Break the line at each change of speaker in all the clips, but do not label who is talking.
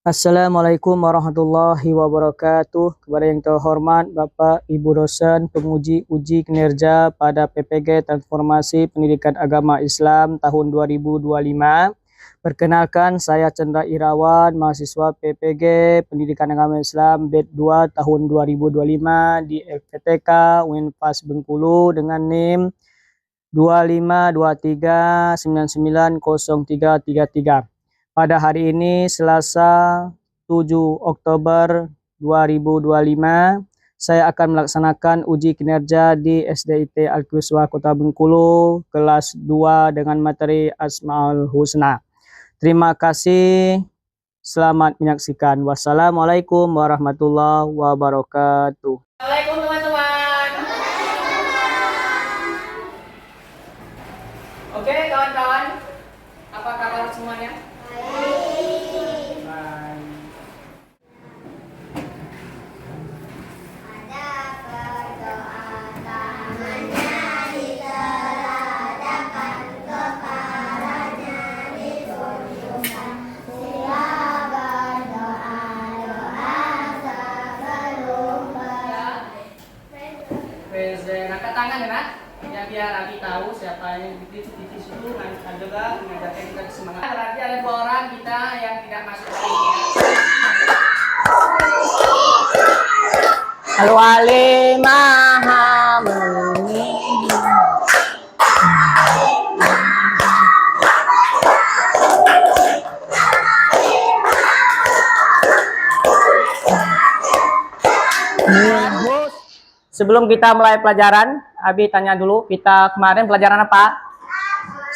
Assalamualaikum warahmatullahi wabarakatuh. Kepada yang terhormat Bapak Ibu dosen penguji uji kinerja pada PPG Transformasi Pendidikan Agama Islam tahun 2025. Perkenalkan, saya Chandra Irawan, mahasiswa PPG Pendidikan Agama Islam BED 2 tahun 2025 di FPTK Unpas Bengkulu dengan NIM 2523990333. Pada hari ini Selasa 7 Oktober 2025, saya akan melaksanakan uji kinerja di SDIT Al-Quswa Kota Bengkulu kelas 2 dengan materi Asmaul Husna. Terima kasih. Selamat menyaksikan. Wassalamualaikum warahmatullahi wabarakatuh.
Assalamualaikum teman-teman. Oke kawan-kawan, apa kabar semuanya? Angkat tangan ya nak, ya biar Abi tahu siapa yang di titik itu kan juga mengajarkan kita semangat. Berarti ada 2 orang kita yang tidak masuk hari ini.
Al-Wali Maha Meninggi. Sebelum kita mulai pelajaran, Abi tanya dulu, kita kemarin pelajaran apa?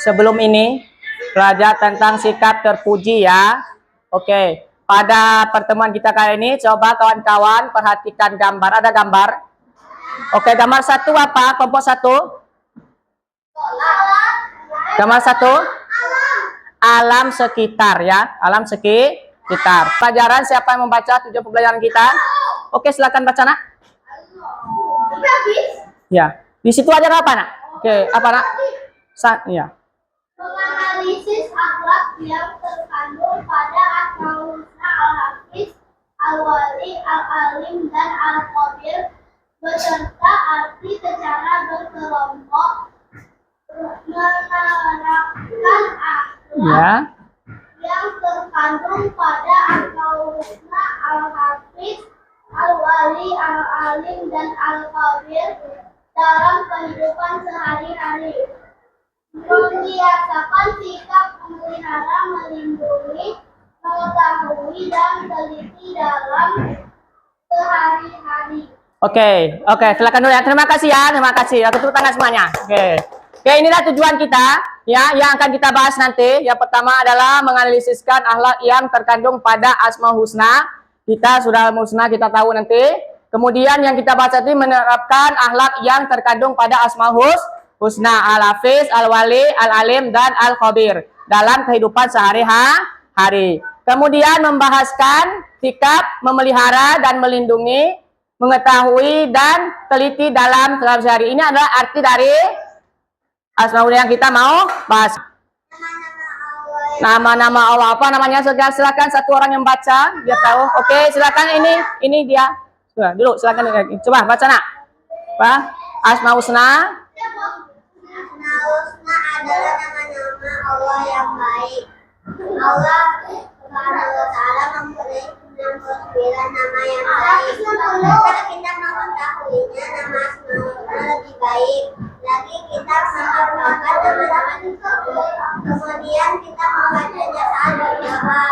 Sebelum ini, belajar tentang sikap terpuji ya. Oke, pada pertemuan kita kali ini, coba kawan-kawan perhatikan gambar. Ada gambar? Oke, gambar 1 apa? Kelompok 1? Gambar 1? Alam sekitar ya, alam sekitar. Pelajaran siapa yang membaca tujuan pembelajaran kita? Oke, silakan baca nak. Ya, di situ aja apa nak? Oke, apa nak? Ya.
Menganalisis akhlak yang terkandung pada Asmaul Husna, Al-Hafiz, Al-Wali, Al-Alim, dan Al-Qadir beserta arti secara berkelompok, menerapkan akhlak yang terkandung pada Asmaul Husna, Al-Hafiz, Al-Wali, Al-Alim, dan Al-Qadir dalam kehidupan sehari-hari. Membiasakan sikap memelihara, melindungi, mengetahui, dan teliti dalam sehari-hari.
Oke, silakan dulu ya. Terima kasih ya, terima kasih. Aku tepuk tangan semuanya. Oke, inilah tujuan kita ya, yang akan kita bahas nanti. Yang pertama adalah menganalisiskan akhlak yang terkandung pada Asmaul Husna. Kita sudah husna, kita tahu nanti. Kemudian yang kita bahas tadi menerapkan akhlak yang terkandung pada Asmaul Husna, Al-Hafiz, Al-Wali, Al-Alim, dan Al-Khabir dalam kehidupan sehari-hari. Kemudian membahaskan sikap memelihara dan melindungi, mengetahui dan teliti dalam sehari-hari. Ini adalah arti dari Asmaul yang kita mau bahas. Nama-nama Allah, apa namanya? Silakan satu orang yang baca biar tahu. Oke, silakan ini dia. Dulu silakan coba baca nak. Apa? Asmaul Husna.
Asmaul Husna adalah nama-nama Allah yang baik. Allah Subhanahu wa Ta'ala mempunyai 69 nama yang baik. Jika kita mengetahuinya, nama Asmaul Husna lebih baik. Lagi kita menghafalkan nama-nama tersebut. Kemudian kita membacanya saat berdoa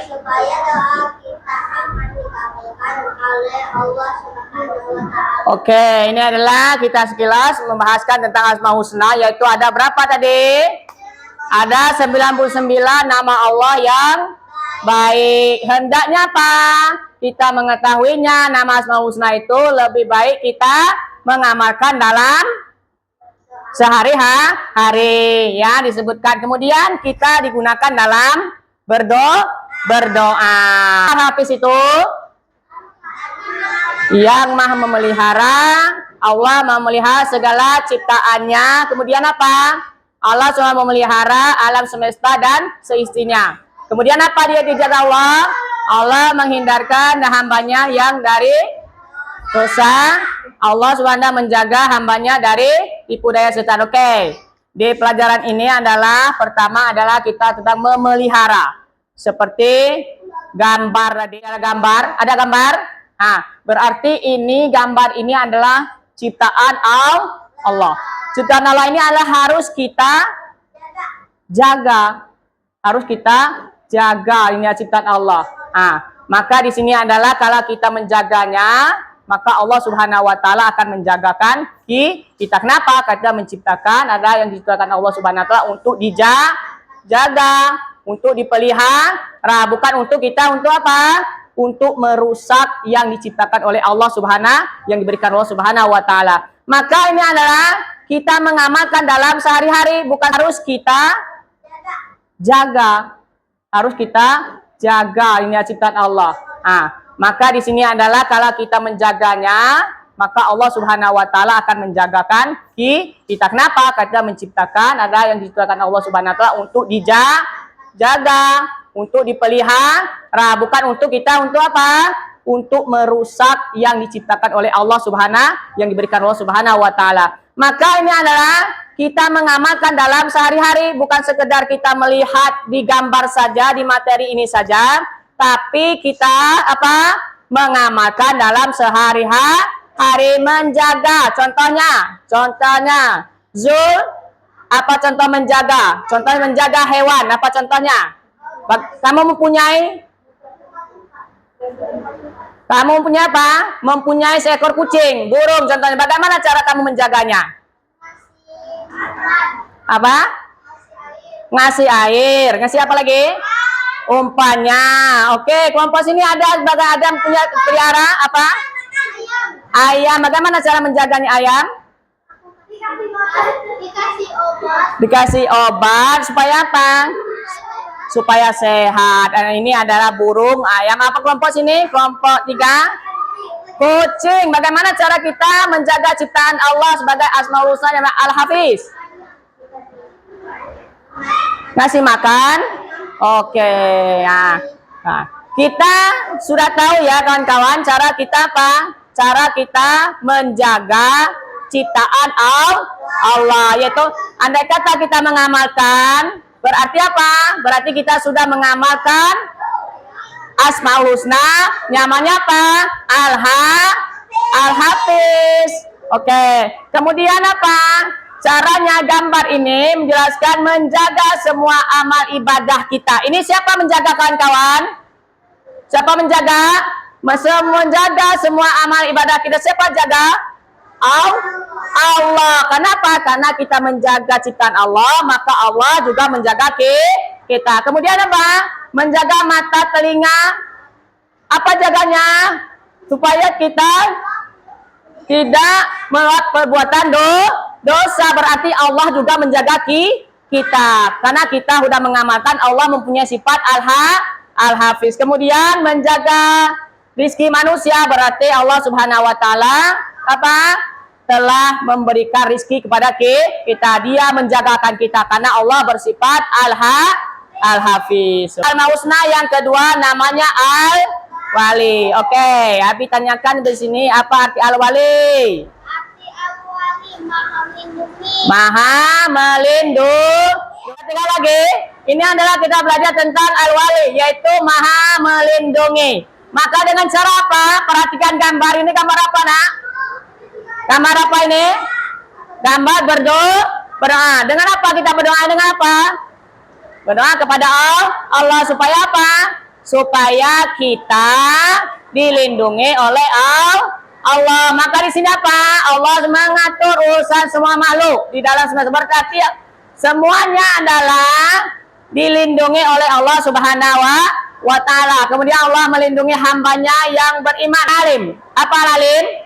supaya doa kita akan dikabulkan oleh Allah Subhanahu wa Ta'ala.
Oke, ini adalah kita sekilas membahaskan tentang Asmaul Husna, yaitu ada berapa tadi? Ada 99 nama Allah yang baik. Hendaknya apa? Kita mengetahuinya, nama Asmaul Husna itu lebih baik kita mengamalkan dalam sehari-hari ya, disebutkan. Kemudian kita digunakan dalam berdoa. Hafiz itu yang maha memelihara, Allah memelihara segala ciptaannya. Kemudian apa? Allah cuma memelihara alam semesta dan seisinya. Kemudian apa dia dijaga Allah? Allah menghindarkan hambanya yang dari dosa. Allah Subhanahu menjaga hambanya dari tipu daya setan. Oke. Di pelajaran ini adalah pertama adalah kita tentang memelihara. Seperti gambar tadi, ada gambar. Nah, berarti ini gambar ini adalah ciptaan Allah. Ciptaan Allah ini adalah harus kita jaga. Harus kita jaga, ini ciptaan Allah. Nah, maka di sini adalah kalau kita menjaganya, maka Allah Subhanahu wa taala akan menjagakan kita. Kenapa? Karena menciptakan ada yang diciptakan Allah Subhanahu wa taala untuk dijaga, untuk dipelihara, bukan untuk kita untuk apa? Untuk merusak yang diciptakan oleh Allah Subhanahu, yang diberikan Allah Subhanahu wa taala. Maka ini adalah kita mengamalkan dalam sehari-hari, bukan harus kita jaga. Harus kita jaga, ini ciptaan Allah. Nah, maka di sini adalah kalau kita menjaganya, maka Allah Subhanahu wa taala akan menjagakan kita. Kenapa? Karena menciptakan ada yang diciptakan Allah Subhanahu wa taala untuk dijaga, untuk dipelihara, bukan untuk kita untuk apa? Untuk merusak yang diciptakan oleh Allah Subhanahu, yang diberikan Allah Subhanahu wa taala. Maka ini adalah kita mengamalkan dalam sehari-hari, bukan sekedar kita melihat di gambar saja, di materi ini saja, tapi kita apa? Mengamalkan dalam sehari-hari, menjaga. Contohnya, Zul, apa contoh menjaga? Contohnya menjaga hewan, apa contohnya? Kamu mempunyai apa? Mempunyai seekor kucing, burung contohnya. Bagaimana cara kamu menjaganya? Apa? Ngasih air. Ngasih apa lagi? Umpannya. Oke, kelompok sini ada sebagai Adam punya pelihara apa? Ayam. Bagaimana cara menjaganya ayam? Dikasih obat supaya apa? Supaya sehat. Dan ini adalah burung, ayam. Apa kelompok sini? Kelompok 3. Kucing. Bagaimana cara kita menjaga ciptaan Allah sebagai Asmaul Husna yang Al-Hafiz? Ngasih makan. Oke. Nah, kita sudah tahu ya kawan-kawan cara kita apa? Cara kita menjaga ciptaan Allah, yaitu andai kata kita mengamalkan, berarti apa? Berarti kita sudah mengamalkan Asmaul Husna, namanya apa? Al-Hafiz. Oke. Kemudian apa? Caranya gambar ini menjelaskan menjaga semua amal ibadah kita. Ini siapa menjaga kawan-kawan? Siapa menjaga? Menjaga semua amal ibadah kita. Siapa jaga? Allah. Kenapa? Karena kita menjaga ciptaan Allah, maka Allah juga menjaga kita. Kemudian apa? Menjaga mata, telinga. Apa jaganya? Supaya kita tidak melakukan perbuatan dosa. Berarti Allah juga menjaga kita. Karena kita sudah mengamalkan Allah mempunyai sifat Al-Hafiz. Kemudian menjaga rizki manusia. Berarti Allah Subhanahu wa taala apa? Telah memberikan rizki kepada kita. Dia menjagakan kita karena Allah bersifat Al-Hafiz. Al-Husna yang kedua namanya Al-Wali. Oke, Abi tanyakan di sini apa arti Al-Wali?
Arti Al-Wali maha melindungi.
Maha melindungi. Tinggal lagi. Ini adalah kita belajar tentang Al-Wali, yaitu maha melindungi. Maka dengan cara apa? Perhatikan gambar ini, gambar apa nak? Gambar apa ini? Gambar berdoa. Dengan apa kita berdoa? Dengan apa? Berdoa kepada Allah supaya apa? Supaya kita dilindungi oleh Allah. Maka di sini apa? Allah mengatur urusan semua makhluk di dalam semesta. Berarti semuanya adalah dilindungi oleh Allah Subhanahu wa taala. Kemudian Allah melindungi hambanya yang beriman. Alim. Apa alim?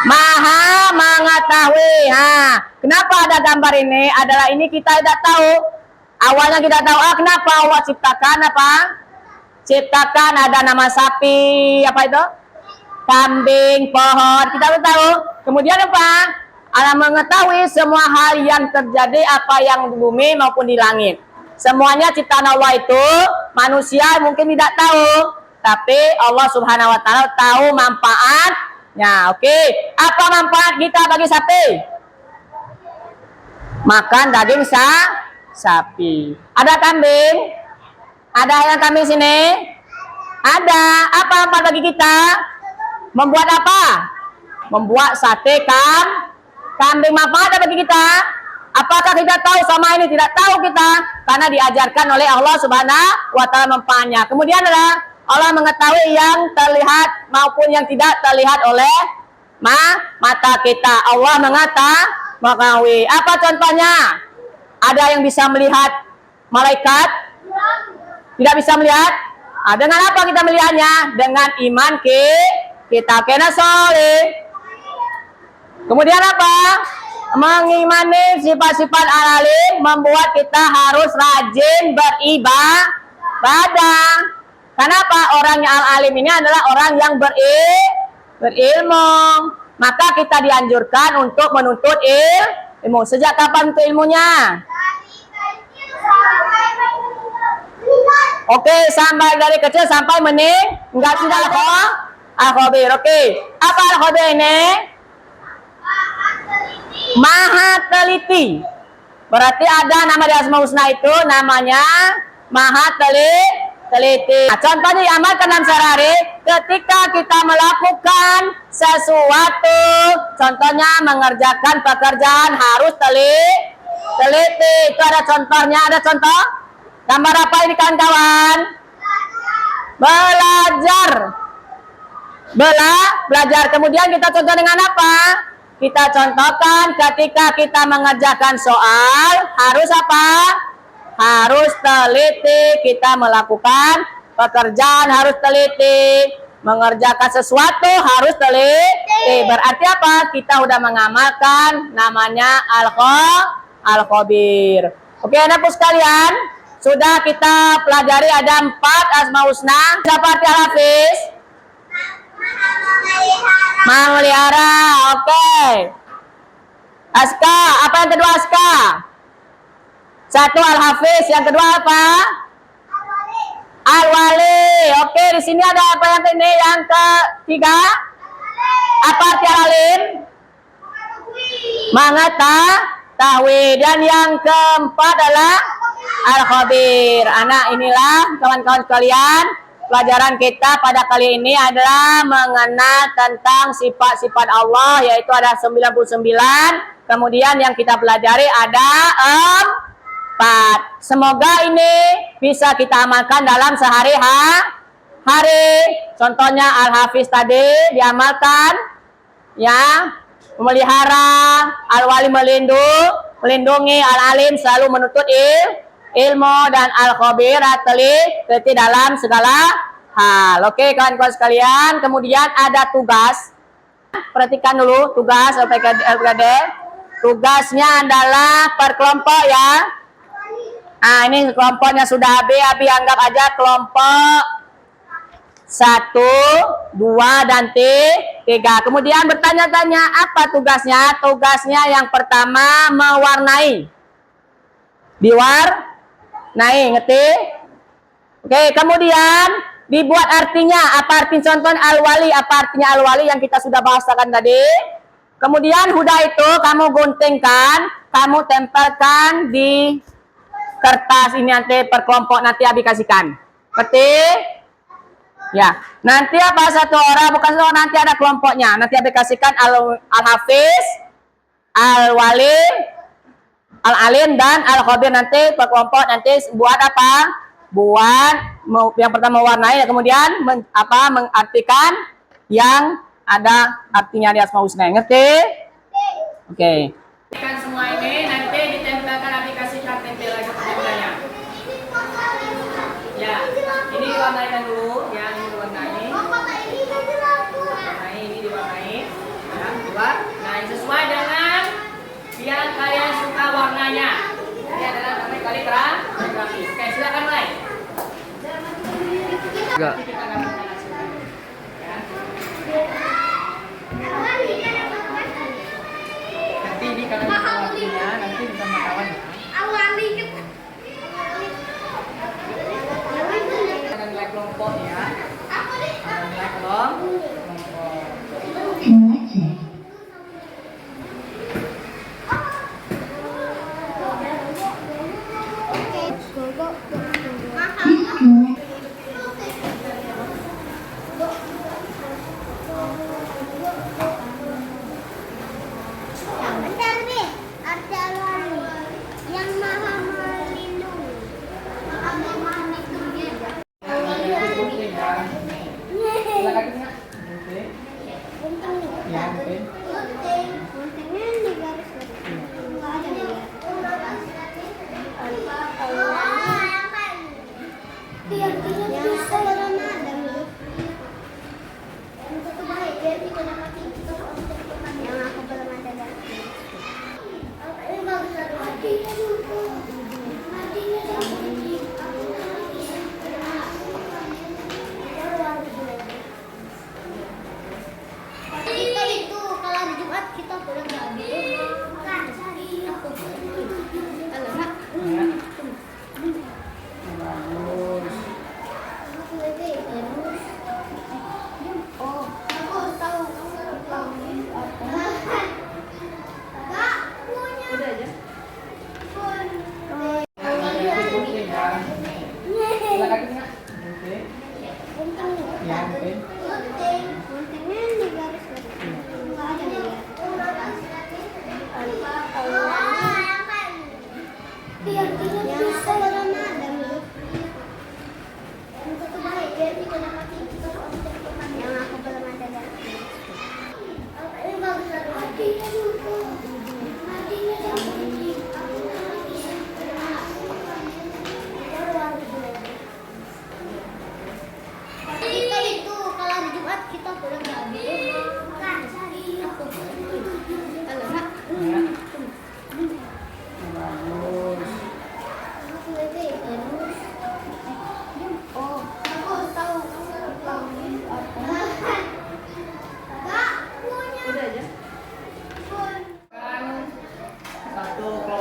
Maha mengetahui. Kenapa ada gambar ini? Adalah ini kita tidak tahu. Awalnya kita tahu, kenapa Allah ciptakan apa? Ciptakan ada nama sapi, apa itu? Kambing, pohon. Kita tahu. Kemudian apa? Allah mengetahui semua hal yang terjadi, apa yang di bumi maupun di langit. semuanya ciptaan Allah itu manusia mungkin tidak tahu, tapi Allah Subhanahu wa taala tahu manfaatnya. Oke, apa manfaat kita bagi sapi? Makan daging sapi. Ada kambing? Ada yang kambing sini? Ada. Apa manfaat bagi kita? Membuat apa? Membuat sate kambing. Manfaat apa bagi kita? Apakah kita tahu sama ini? Tidak tahu kita, karena diajarkan oleh Allah Subhanahu wa taala manfaatnya. Kemudian adalah Allah mengetahui yang terlihat maupun yang tidak terlihat oleh mata kita. Allah mengetahui. Apa contohnya? Ada yang bisa melihat malaikat? Tidak bisa melihat? Dengan apa kita melihatnya? Dengan iman kita kena soleh. Kemudian apa? Mengimani sifat-sifat al-alim membuat kita harus rajin beribadah. Kenapa? Orang yang al-alim ini adalah orang yang berilmu. Maka kita dianjurkan untuk menuntut ilmu. Sejak kapan untuk ilmunya? Oke, sampai dari kecil sampai enggak tidak al-khabir. Oke, apa al-khabir ini? Maha teliti. Berarti ada nama di Asmaul Husna itu namanya Maha teliti. Nah, contohnya diamalkan dalam sehari ketika kita melakukan sesuatu. Contohnya mengerjakan pekerjaan harus teliti. Itu ada contohnya. Ada contoh? Gambar apa ini kawan-kawan? Belajar. Kemudian kita contoh dengan apa? Kita contohkan ketika kita mengerjakan soal harus apa? Harus teliti. Kita melakukan pekerjaan harus teliti. Mengerjakan sesuatu harus teliti. Berarti apa? Kita udah mengamalkan namanya al-khabir. Oke, anak-anak sekalian, sudah kita pelajari ada 4 Asmaul Husna. Siapa arti al-hafiz? Memelihara. Oke. Aska, apa yang kedua Aska? 1 al-hafiz, yang kedua apa? Al-wali. Oke, di sini ada apa yang ini? Yang ketiga? Apa arti al-alim? Mengetahui. Dan yang keempat adalah al-khabir. Anak, inilah kawan-kawan sekalian, pelajaran kita pada kali ini adalah mengenal tentang sifat-sifat Allah, yaitu ada 99. Kemudian yang kita pelajari ada 4. Semoga ini bisa kita amalkan dalam sehari-hari. Contohnya al-hafiz tadi diamalkan, ya, memelihara, al-wali melindungi, al-alim selalu menuntut ilmu, dan al-khabir teliti dalam segala hal. Oke, kawan-kawan sekalian, kemudian ada tugas. Perhatikan dulu tugas LPKD. Tugasnya adalah per kelompok ya. Nah, ini kelompoknya sudah Abi anggap aja kelompok 1, 2, dan 3. Kemudian bertanya-tanya apa tugasnya? Tugasnya yang pertama mewarnai. Diwarnai, ngerti? Oke, kemudian dibuat artinya. Apa arti contoh al-wali? Apa artinya al-wali yang kita sudah bahasakan tadi? Kemudian huda itu kamu guntingkan, kamu tempelkan di kertas ini nanti per kelompok nanti Abi kasihkan. Ngerti? Ya, nanti apa satu orang, bukan satu orang, nanti ada kelompoknya. Nanti Abi kasihkan al-hafiz, al-wali, al-alim, dan al-khabir. Nanti per kelompok nanti buat apa? Buat yang pertama mewarnai, kemudian mengartikan yang ada artinya di Asmaul Husna. Ngerti? Oke.
Kan semua ini nanti ditempelkan aplikasikan tempel lagi tempelnya. Ya, ini diwarnaikan dulu, ya, ini diwarnai. Ini diwarnai. Ya, diwarnai sesuai dengan yang kalian suka warnanya. Ini adalah namanya kaligrafi. Oke, silakan mulai.
Enggak.
Nanti ini kalian bisa waktunya, nanti bisa kawan ya.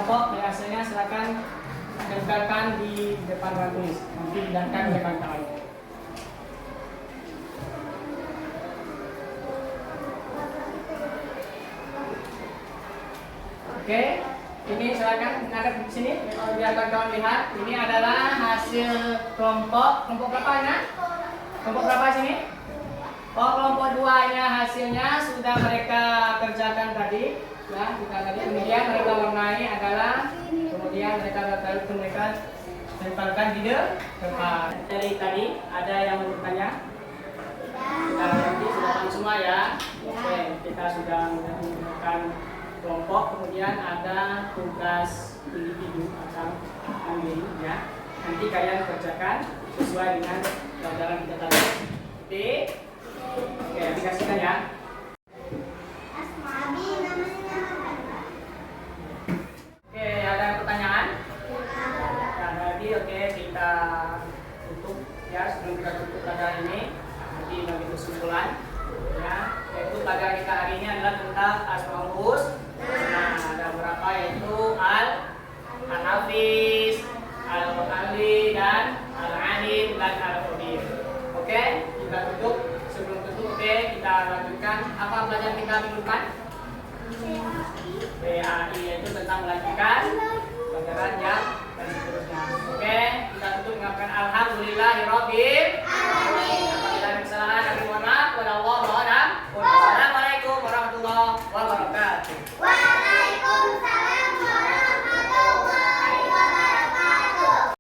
kelompok, hasilnya silakan tempelkan di depan ruang tulis. Nanti dihidangkan oleh kawan-kawan. Oke, ini silakan menghadap di sini biar kawan-kawan lihat. Ini adalah hasil kelompok berapa ya? Kelompok berapa sini? Oh, kelompok 2-nya hasilnya sudah mereka kerjakan tadi. Ya, kita tadi kemudian mereka warnai adalah kemudian mereka tempelkan di depan. Dari tadi ada yang mau bertanya? Kita nanti sudah paham semua ya. Oke, kita sudah menggunakan kelompok, kemudian ada tugas individu atau mandiri ya. Nanti kalian kerjakan sesuai dengan pelajaran kita tadi. Oke, dikasihkan ya.
Asmabi namanya apa?
Oke, ada pertanyaan? Nah, tadi oke kita tutup ya, sebelum kita tutup pelajaran ini nanti bagi kesimpulan ya, yaitu pelajaran kita hari ini adalah tentang asmaul husna. Nah, ada beberapa yaitu al-hafiz, al-mutalli dan al-alim dan al-qadir. Oke, kita tutup. Sebelum tutup, oke, kita lanjutkan apa pelajaran kita minggu depan?